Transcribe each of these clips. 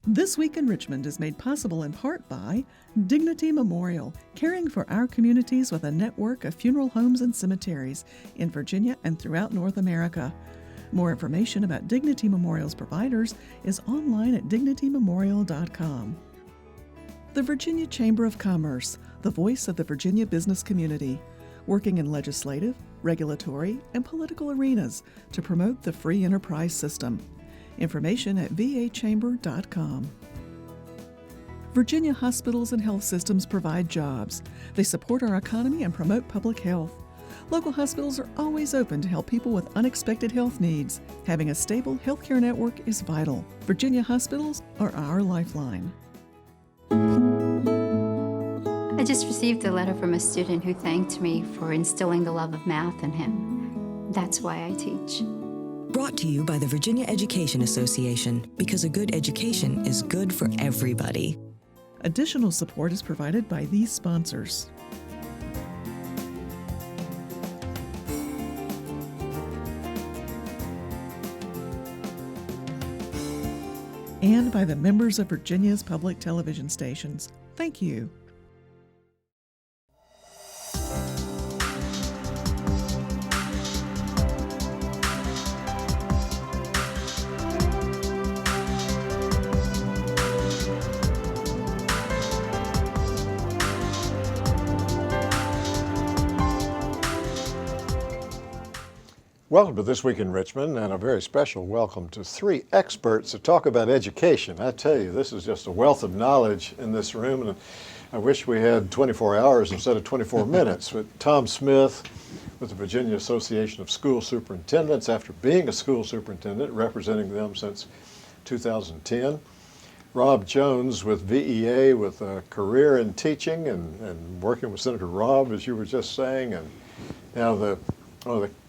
This Week in Richmond is made possible in part by Dignity Memorial, caring for our communities with a network of funeral homes and cemeteries in Virginia and throughout North America. More information about Dignity Memorial's providers is online at dignitymemorial.com. The Virginia Chamber of Commerce, the voice of the Virginia business community, working in legislative, regulatory, and political arenas to promote the free enterprise system. Information at vachamber.com. Virginia hospitals and health systems provide jobs. They support our economy and promote public health. Local hospitals are always open to help people with unexpected health needs. Having a stable healthcare network is vital. Virginia hospitals are our lifeline. I just received a letter from a student who thanked me for instilling the love of math in him. That's why I teach. Brought to you by the Virginia Education Association, because a good education is good for everybody. Additional support is provided by these sponsors. And by the members of Virginia's public television stations. Thank you. Welcome to This Week in Richmond, and a very special welcome to three experts to talk about education. I tell you, this is just a wealth of knowledge in this room, and I wish we had 24 hours instead of 24 minutes. But Tom Smith with the Virginia Association of School Superintendents, after being a school superintendent, representing them since 2010. Rob Jones with VEA, with a career in teaching and working with Senator Robb, as you were just saying, and now the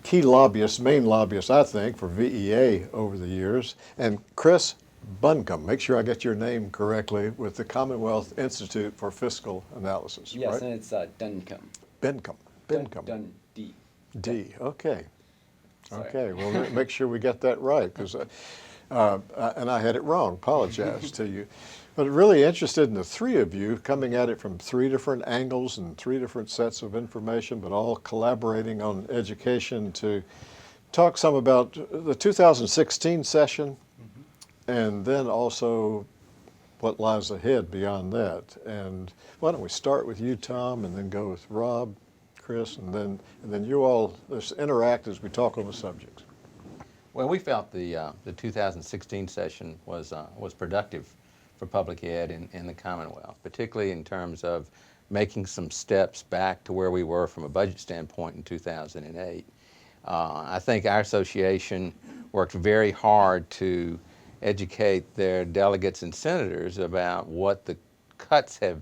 key lobbyists, main lobbyists, I think, for VEA over the years, and Chris Duncombe, make sure I get your name correctly, with the Commonwealth Institute for Fiscal Analysis. Yes, right? and it's Duncombe. Duncombe. D. Okay. Sorry. Okay. Well, make sure we get that right, because and I had it wrong. Apologize to you. But really interested in the three of you coming at it from three different angles and three different sets of information, but all collaborating on education to talk some about the 2016 session, and then also what lies ahead beyond that. And why don't we start with you, Tom, and then go with Rob, Chris, and then you all let's interact as we talk on the subjects. Well, we felt the 2016 session was productive for public ed in the Commonwealth, particularly in terms of making some steps back to where we were from a budget standpoint in 2008. I think our association worked very hard to educate their delegates and senators about what the cuts have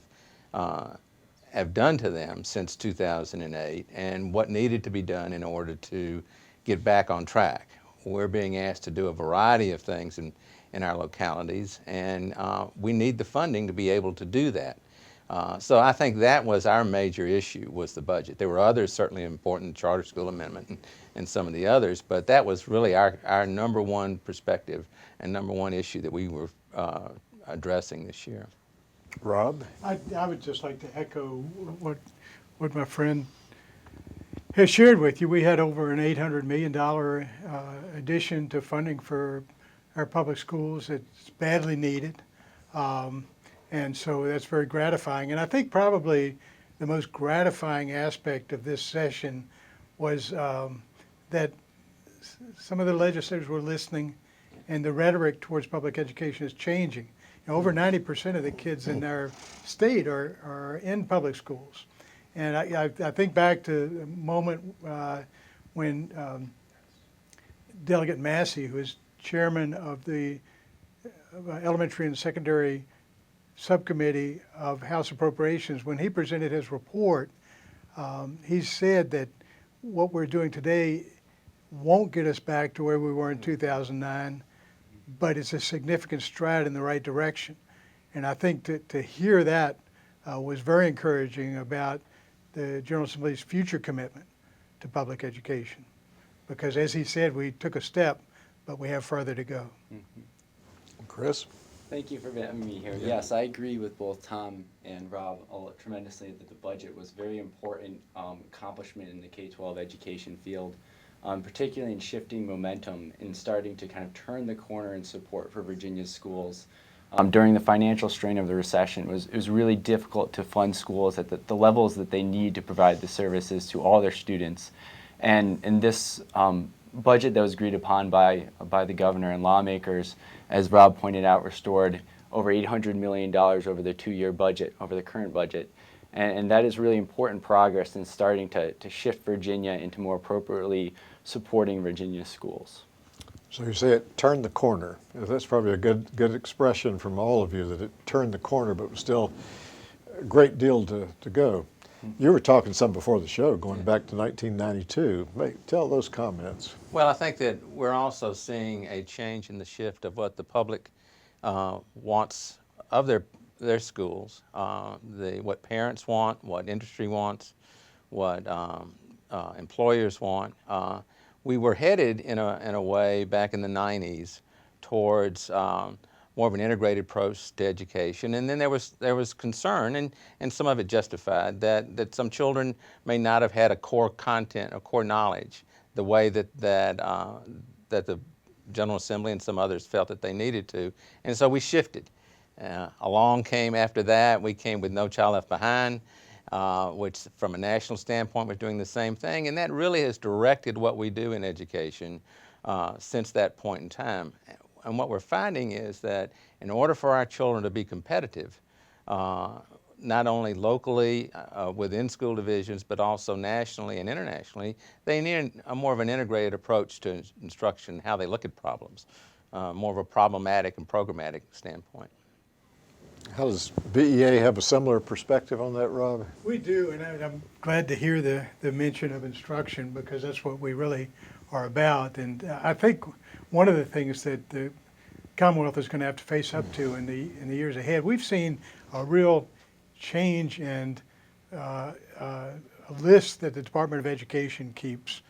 done to them since 2008 and what needed to be done in order to get back on track. We're being asked to do a variety of things in our localities, and we need the funding to be able to do that. So I think that was our major issue, was the budget. There were others certainly important, charter school amendment and some of the others, but that was really our number one perspective and number one issue that we were addressing this year. Rob? I would just like to echo what my friend has shared with you. We had over an $800 million addition to funding for our public schools. It's badly needed, and so that's very gratifying. And I think probably the most gratifying aspect of this session was that some of the legislators were listening, and the rhetoric towards public education is changing. You know, over 90% of the kids in our state are in public schools. And I think back to the moment when Delegate Massey, who is chairman of the elementary and secondary subcommittee of House Appropriations, when he presented his report, he said that what we're doing today won't get us back to where we were in 2009, but it's a significant stride in the right direction. And I think to hear that was very encouraging about the General Assembly's future commitment to public education. Because as he said, we took a step, but we have further to go. Chris? Thank you for having me here. Yes, I agree with both Tom and Rob tremendously that the budget was a very important accomplishment in the K-12 education field, particularly in shifting momentum and starting to kind of turn the corner in support for Virginia's schools. During the financial strain of the recession, it was really difficult to fund schools at the levels that they need to provide the services to all their students. And in this budget that was agreed upon by the governor and lawmakers, as Rob pointed out, restored over $800 million over the 2-year budget, over the current budget. And that is really important progress in starting to shift Virginia into more appropriately supporting Virginia schools. So you say it turned the corner. That's probably a good expression from all of you, that it turned the corner, but was still a great deal to go. You were talking some before the show, going back to 1992. Tell those comments. Well, I think that we're also seeing a change in the shift of what the public wants of their schools, what parents want, what industry wants, what employers want. We were headed in a way back in the 90s towards more of an integrated approach to education, and then there was concern, and some of it justified, that some children may not have had a core content, a core knowledge, the way that the General Assembly and some others felt that they needed to, and so we shifted. Along came after that, we came with No Child Left Behind, which from a national standpoint was doing the same thing, and that really has directed what we do in education since that point in time. And what we're finding is that in order for our children to be competitive, not only locally within school divisions, but also nationally and internationally, they need more of an integrated approach to instruction, how they look at problems, more of a problematic and programmatic standpoint. How does VEA have a similar perspective on that, Rob? We do, and I'm glad to hear the mention of instruction, because that's what we really are about. And I think one of the things that the Commonwealth is going to have to face up to in the years ahead, we've seen a real change and a list that the Department of Education keeps.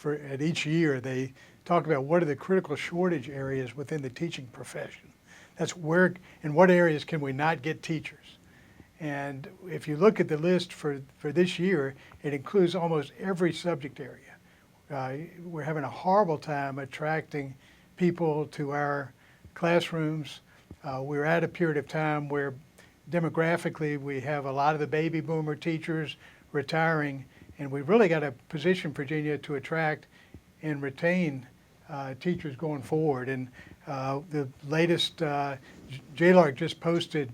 At each year, they talk about what are the critical shortage areas within the teaching profession. That's where, in what areas can we not get teachers? And if you look at the list for this year, it includes almost every subject area. We're having a horrible time attracting people to our classrooms. We're at a period of time where demographically we have a lot of the baby boomer teachers retiring, and we've really got to position Virginia to attract and retain teachers going forward. And the latest, JLARC just posted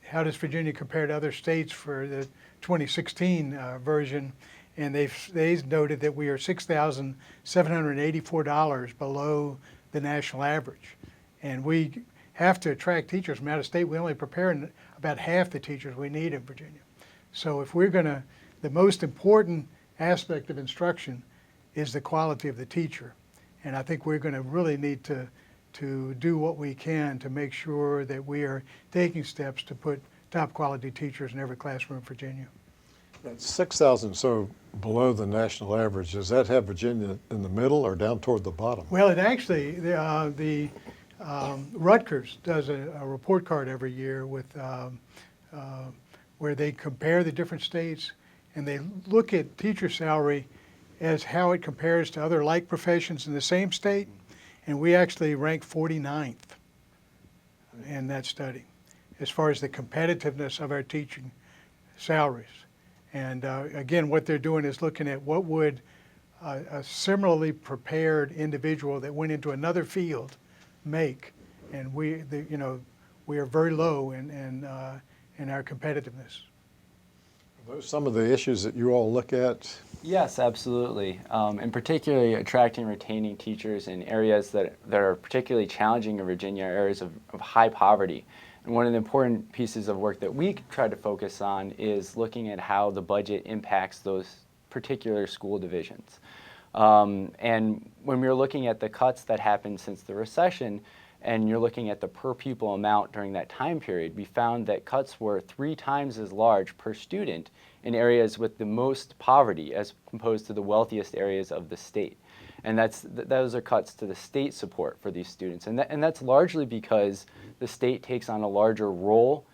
how does Virginia compare to other states for the 2016 version, and they've noted that we are $6,784 below the national average. And we have to attract teachers from out of state. We only prepare about half the teachers we need in Virginia. So if we're going to, the most important aspect of instruction is the quality of the teacher. And I think we're going to really need to do what we can to make sure that we are taking steps to put top quality teachers in every classroom in Virginia. That's 6,000, so below the national average. Does that have Virginia in the middle or down toward the bottom? Well, it actually, Rutgers does a report card every year with where they compare the different states, and they look at teacher salary as how it compares to other like professions in the same state, and we actually rank 49th in that study as far as the competitiveness of our teaching salaries. And again, what they're doing is looking at what would a similarly prepared individual that went into another field make, and we are very low in our competitiveness. Are those some of the issues that you all look at? Yes, absolutely. And particularly attracting and retaining teachers in areas that are particularly challenging in Virginia, areas of high poverty. And one of the important pieces of work that we try to focus on is looking at how the budget impacts those particular school divisions. And when we're looking at the cuts that happened since the recession, and you're looking at the per pupil amount during that time period, we found that cuts were 3 times as large per student in areas with the most poverty as opposed to the wealthiest areas of the state. And those are cuts to the state support for these students. And that's largely because the state takes on a larger role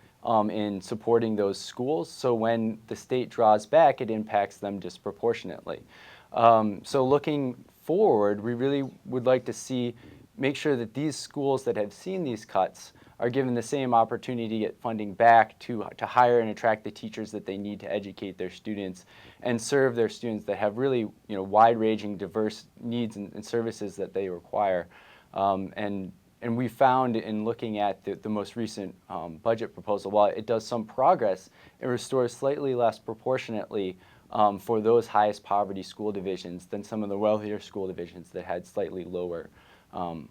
in supporting those schools. So when the state draws back, it impacts them disproportionately. So looking forward, we really would like to make sure that these schools that have seen these cuts are given the same opportunity to get funding back to hire and attract the teachers that they need to educate their students and serve their students that have really wide-ranging, diverse needs and services that they require. And we found in looking at the most recent budget proposal, while it does some progress, it restores slightly less proportionately for those highest poverty school divisions than some of the wealthier school divisions that had slightly lower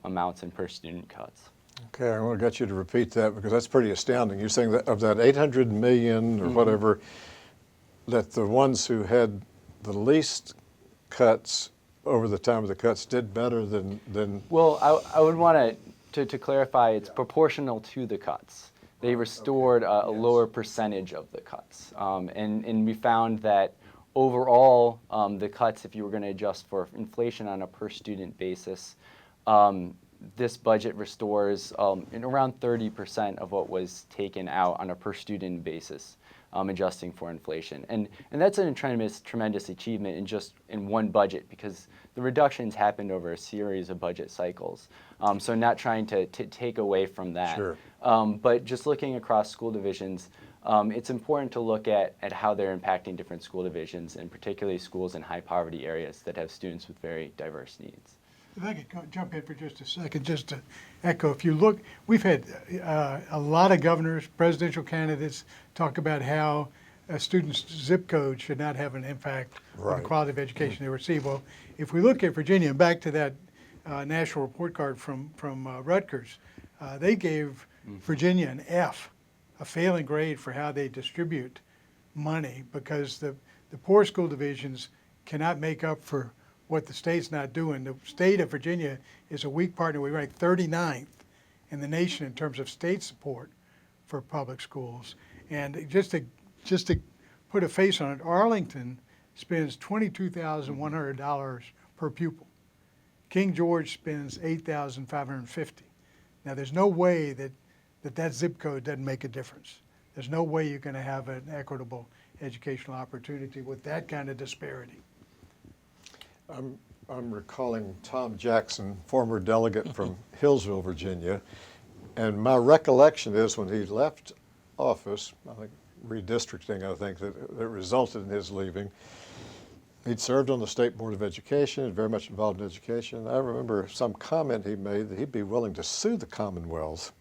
amounts in per student cuts. Okay, I want to get you to repeat that because that's pretty astounding. You're saying that of that 800 million or whatever, that the ones who had the least cuts over the time of the cuts did better than Well, I would want to clarify, it's proportional to the cuts. They restored a lower percentage of the cuts. And we found that overall, the cuts, if you were going to adjust for inflation on a per student basis, this budget restores in around 30% of what was taken out on a per student basis, adjusting for inflation. And that's a tremendous achievement in one budget because the reductions happened over a series of budget cycles. So not trying to take away from that. Sure. But just looking across school divisions, it's important to look at how they're impacting different school divisions, and particularly schools in high poverty areas that have students with very diverse needs. If I could jump in for just a second, just to echo, if you look, we've had a lot of governors, presidential candidates talk about how a student's zip code should not have an impact on the quality of education they receive. Well, if we look at Virginia, and back to that national report card from Rutgers, they gave Virginia an F, a failing grade for how they distribute money because the poor school divisions cannot make up for what the state's not doing. The state of Virginia is a weak partner. We rank 39th in the nation in terms of state support for public schools. And just to put a face on it, Arlington spends $22,100 per pupil. King George spends $8,550. Now there's no way that zip code doesn't make a difference. There's no way you're going to have an equitable educational opportunity with that kind of disparity. I'm recalling Tom Jackson, former delegate from Hillsville, Virginia, and my recollection is when he left office, I think redistricting, that resulted in his leaving. He'd served on the State Board of Education, very much involved in education. I remember some comment he made that he'd be willing to sue the Commonwealth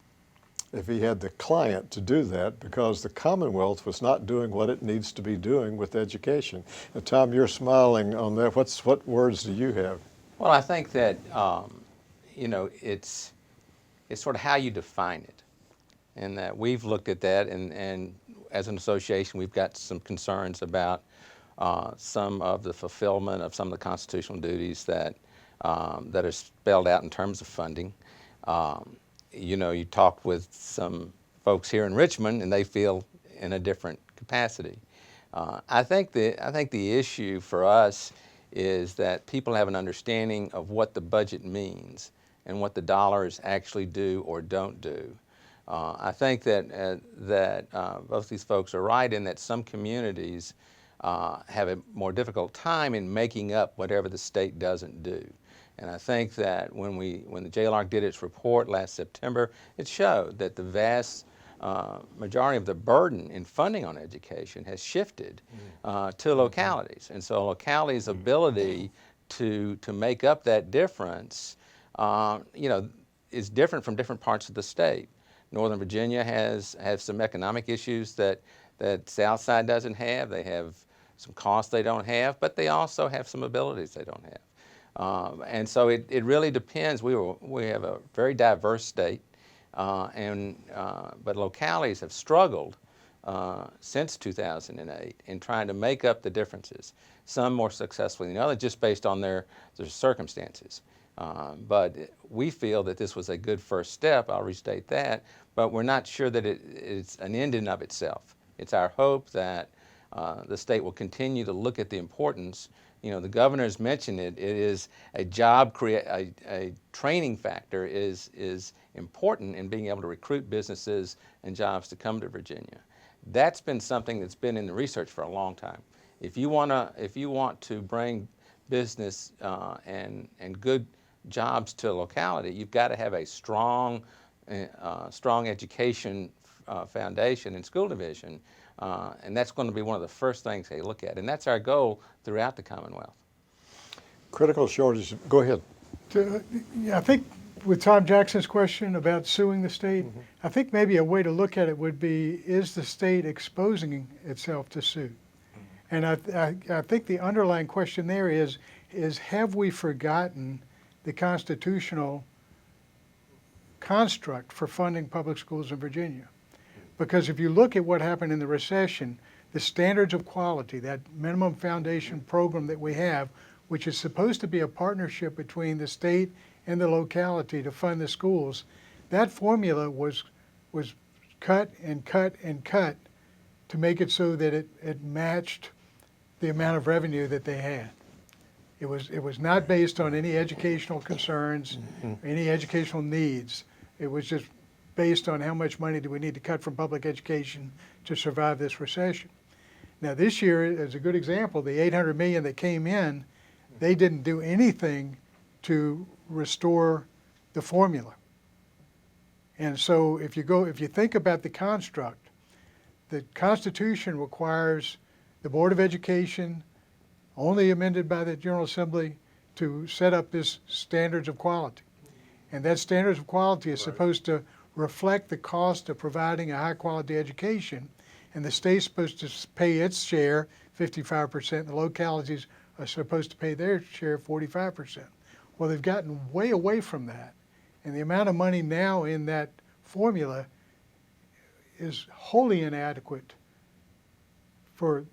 if he had the client to do that because the Commonwealth was not doing what it needs to be doing with education. And Tom, you're smiling on that. What words do you have? Well, I think that, it's sort of how you define it. And that we've looked at that, and as an association, we've got some concerns about some of the fulfillment of some of the constitutional duties that are spelled out in terms of funding. You talk with some folks here in Richmond, and they feel in a different capacity. I think the issue for us is that people have an understanding of what the budget means and what the dollars actually do or don't do. I think that both these folks are right in that some communities have a more difficult time in making up whatever the state doesn't do. And I think that when the JLARC did its report last September, it showed that the vast majority of the burden in funding on education has shifted to localities. And so localities' ability to make up that difference, is different from different parts of the state. Northern Virginia has some economic issues that Southside doesn't have. They have some costs they don't have, but they also have some abilities they don't have. And so it really depends. We have a very diverse state, but localities have struggled since 2008 in trying to make up the differences, some more successfully than others, just based on their circumstances. But we feel that this was a good first step, I'll restate that, but we're not sure that it's an end in of itself. It's our hope that the state will continue to look at the importance You know, the governor's mentioned it. It is a a training factor is important in being able to recruit businesses and jobs to come to Virginia. That's been something that's been in the research for a long time. If you want to bring business and good jobs to a locality, you've got to have a strong education foundation and school division, and that's going to be one of the first things they look at, and that's our goal throughout the Commonwealth. Critical shortage. Go ahead. Yeah, I think with Tom Jackson's question about suing the state, I think maybe a way to look at it would be, is the state exposing itself to suit? And I think the underlying question there is have we forgotten the constitutional construct for funding public schools in Virginia? Because if you look at what happened in the recession, the standards of quality, that minimum foundation program that we have, which is supposed to be a partnership between the state and the locality to fund the schools, that formula was cut and cut and cut to make it so that it matched the amount of revenue that they had. It was not based on any educational concerns, any educational needs. It was just based on how much money do we need to cut from public education to survive this recession. Now this year, as a good example, the $800 million that came in, they didn't do anything to restore the formula. And so if you think about the construct, the Constitution requires the Board of Education, only amended by the General Assembly, to set up this standards of quality. And that standards of quality is supposed to reflect the cost of providing a high quality education, and the state's supposed to pay its share, 55%, and the localities are supposed to pay their share, 45%. Well, they've gotten way away from that, and the amount of money now in that formula is wholly inadequate to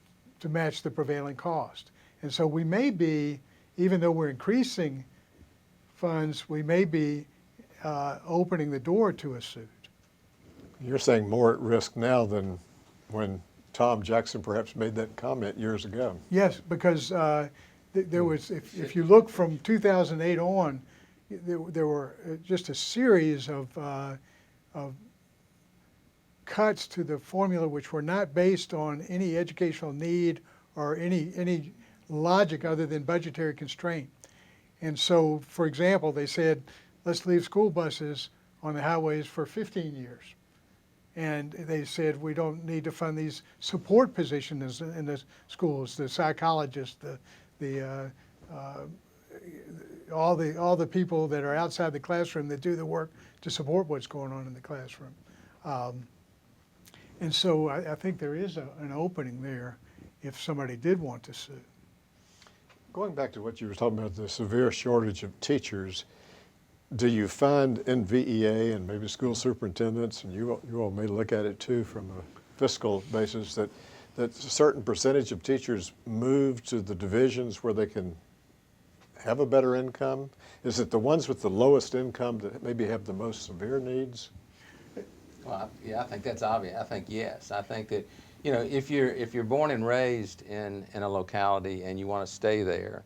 match the prevailing cost. And so we may be, even though we're increasing funds, we may be opening the door to a suit. You're saying more at risk now than when Tom Jackson perhaps made that comment years ago. Yes, because there was, if you look from 2008 on, there were just a series of cuts to the formula which were not based on any educational need or any logic other than budgetary constraint. And so, for example, they said, let's leave school buses on the highways for 15 years. And they said, we don't need to fund these support positions in the schools, the psychologists, all the people that are outside the classroom that do the work to support what's going on in the classroom. And so I think there is an opening there if somebody did want to sue. Going back to what you were talking about, the severe shortage of teachers, do you find in VEA and maybe school superintendents, and you all may look at it too from a fiscal basis, that a certain percentage of teachers move to the divisions where they can have a better income? Is it the ones with the lowest income that maybe have the most severe needs? Well, yeah, I think that's obvious. I think yes. I think that, you know, if you're born and raised in a locality and you want to stay there,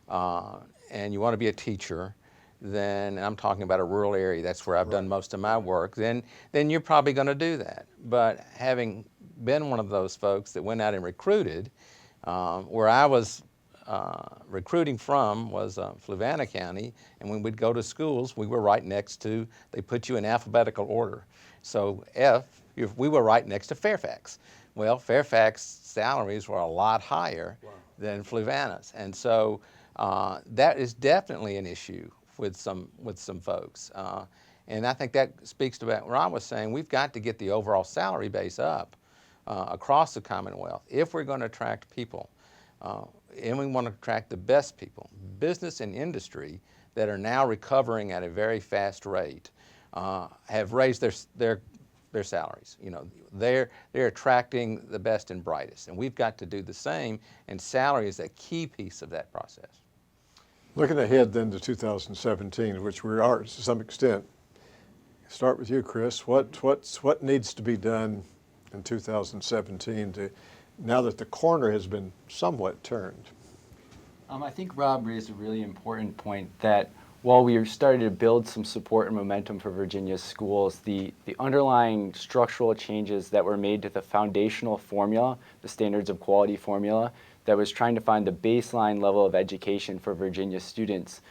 and you want to be a teacher, then, and I'm talking about a rural area, that's where I've done most of my work, then you're probably going to do that. But having been one of those folks that went out and recruited, where I was recruiting from was Fluvanna County, and when we'd go to schools, we were right next to, they put you in alphabetical order. So we were right next to Fairfax. Well, Fairfax salaries were a lot higher than Fluvanna's, and so that is definitely an issue with some folks. And I think that speaks to what Ron was saying. We've got to get the overall salary base up across the Commonwealth if we're going to attract people. And we want to attract the best people. Business and industry that are now recovering at a very fast rate have raised their salaries. You know, they're attracting the best and brightest, and we've got to do the same. And salary is a key piece of that process. Looking ahead then to 2017, which we are to some extent. Start with you, Chris. What needs to be done in 2017 now that the corner has been somewhat turned? I think Rob raised a really important point that while we are starting to build some support and momentum for Virginia's schools, the underlying structural changes that were made to the foundational formula, the standards of quality formula, that was trying to find the baseline level of education for Virginia students,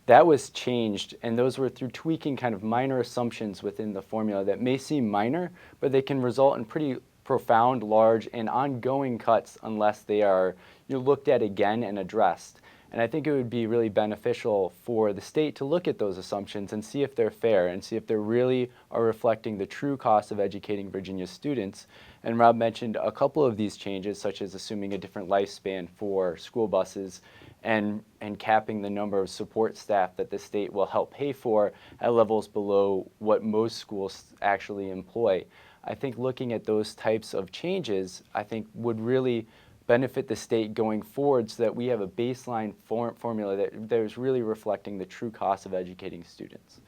that was changed, and those were through tweaking kind of minor assumptions within the formula that may seem minor, but they can result in pretty profound, large, and ongoing cuts unless they are looked at again and addressed. And I think it would be really beneficial for the state to look at those assumptions and see if they're fair and see if they really are reflecting the true cost of educating Virginia students. And Rob mentioned a couple of these changes, such as assuming a different lifespan for school buses and capping the number of support staff that the state will help pay for at levels below what most schools actually employ. I think looking at those types of changes, I think would really benefit the state going forward so that we have a baseline formula that is really reflecting the true cost of educating students.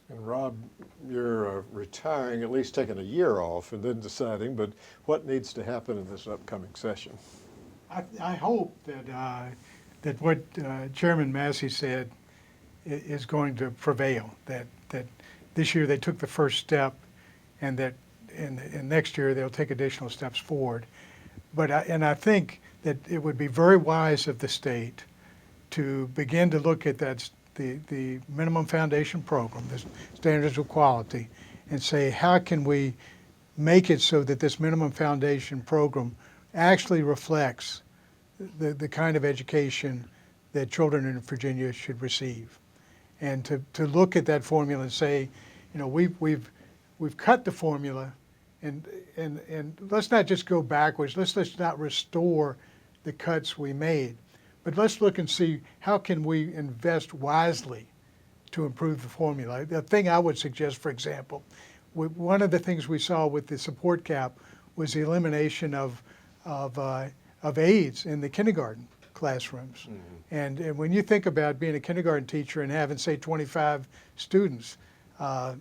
And Rob, you're retiring, at least taking a year off and then deciding, but what needs to happen in this upcoming session? I hope that what Chairman Massey said is going to prevail, that this year they took the first step and that in next year they'll take additional steps forward. But I think that it would be very wise of the state to begin to look at the minimum foundation program, the standards of quality, and say, how can we make it so that this minimum foundation program actually reflects the kind of education that children in Virginia should receive, and to look at that formula and say, we've cut the formula. And let's not just go backwards. Let's not restore the cuts we made, but let's look and see how can we invest wisely to improve the formula. The thing I would suggest, for example, one of the things we saw with the support cap was the elimination of aides in the kindergarten classrooms. Mm-hmm. And when you think about being a kindergarten teacher and having, say, 25 students,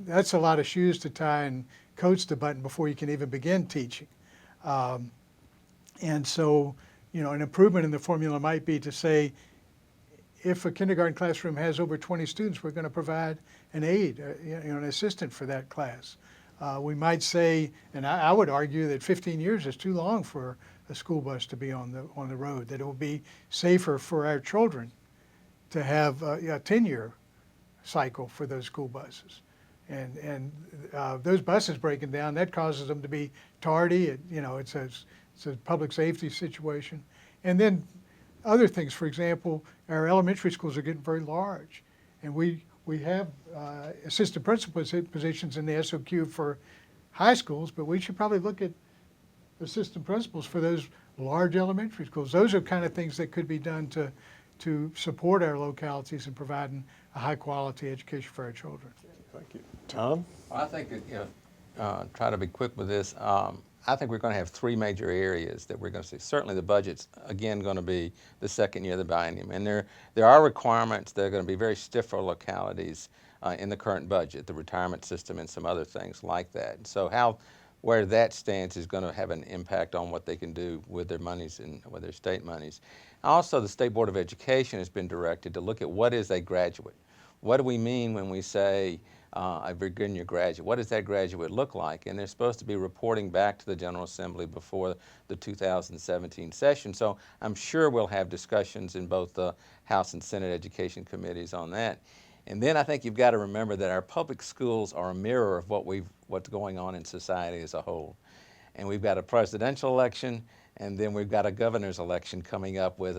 that's a lot of shoes to tie and coats to button before you can even begin teaching. And so, an improvement in the formula might be to say, if a kindergarten classroom has over 20 students, we're going to provide an aide, an assistant for that class. We might say, and I would argue that 15 years is too long for a school bus to be on the road, that it will be safer for our children to have a 10-year cycle for those school buses. And those buses breaking down, that causes them to be tardy. It's a public safety situation. And then other things, for example, our elementary schools are getting very large. And we have assistant principal positions in the SOQ for high schools, but we should probably look at assistant principals for those large elementary schools. Those are kind of things that could be done to support our localities in providing a high quality education for our children. Thank you. Tom? I think that, try to be quick with this. I think we're going to have three major areas that we're going to see. Certainly the budget's, again, going to be the second year of the biennium. And there are requirements that are going to be very stiff for localities in the current budget, the retirement system and some other things like that. And so where that stands is going to have an impact on what they can do with their monies and with their state monies. Also, the State Board of Education has been directed to look at what is a graduate. What do we mean when we say a Virginia graduate? What does that graduate look like? And they're supposed to be reporting back to the General Assembly before the 2017 session. So I'm sure we'll have discussions in both the House and Senate Education Committees on that. And then I think you've got to remember that our public schools are a mirror of what's going on in society as a whole. And we've got a presidential election, and then we've got a governor's election coming up with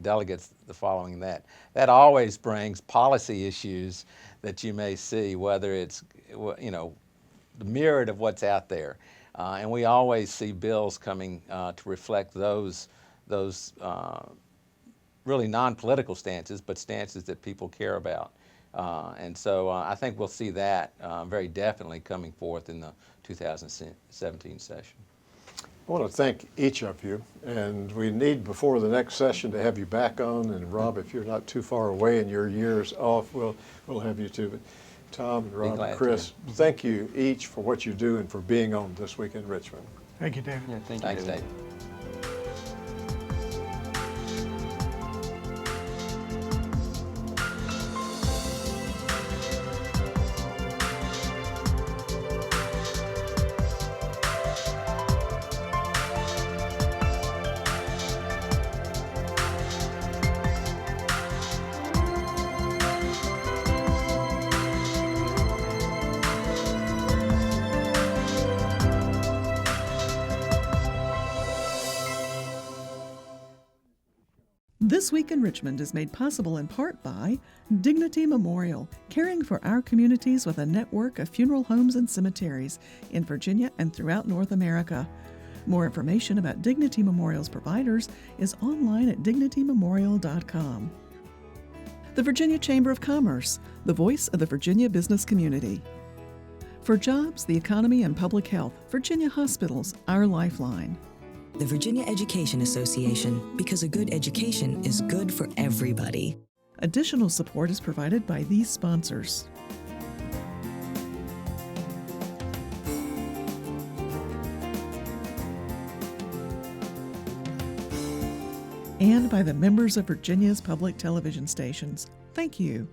delegates following that. That always brings policy issues that you may see, whether it's the myriad of what's out there. And we always see bills coming to reflect those really non-political stances, but stances that people care about. And so I think we'll see that very definitely coming forth in the 2017 session. I want to thank each of you, and we need before the next session to have you back on. And Rob, if you're not too far away and your year's off, we'll have you too. But Tom and Rob and Chris, thank you each for what you do and for being on This Week in Richmond. Thank you, David. Yeah, thank you. Thanks, David. Dave. This Week in Richmond is made possible in part by Dignity Memorial, caring for our communities with a network of funeral homes and cemeteries in Virginia and throughout North America. More information about Dignity Memorial's providers is online at dignitymemorial.com. The Virginia Chamber of Commerce, the voice of the Virginia business community. For jobs, the economy, and public health, Virginia Hospitals, our lifeline. The Virginia Education Association, because a good education is good for everybody. Additional support is provided by these sponsors. And by the members of Virginia's public television stations. Thank you.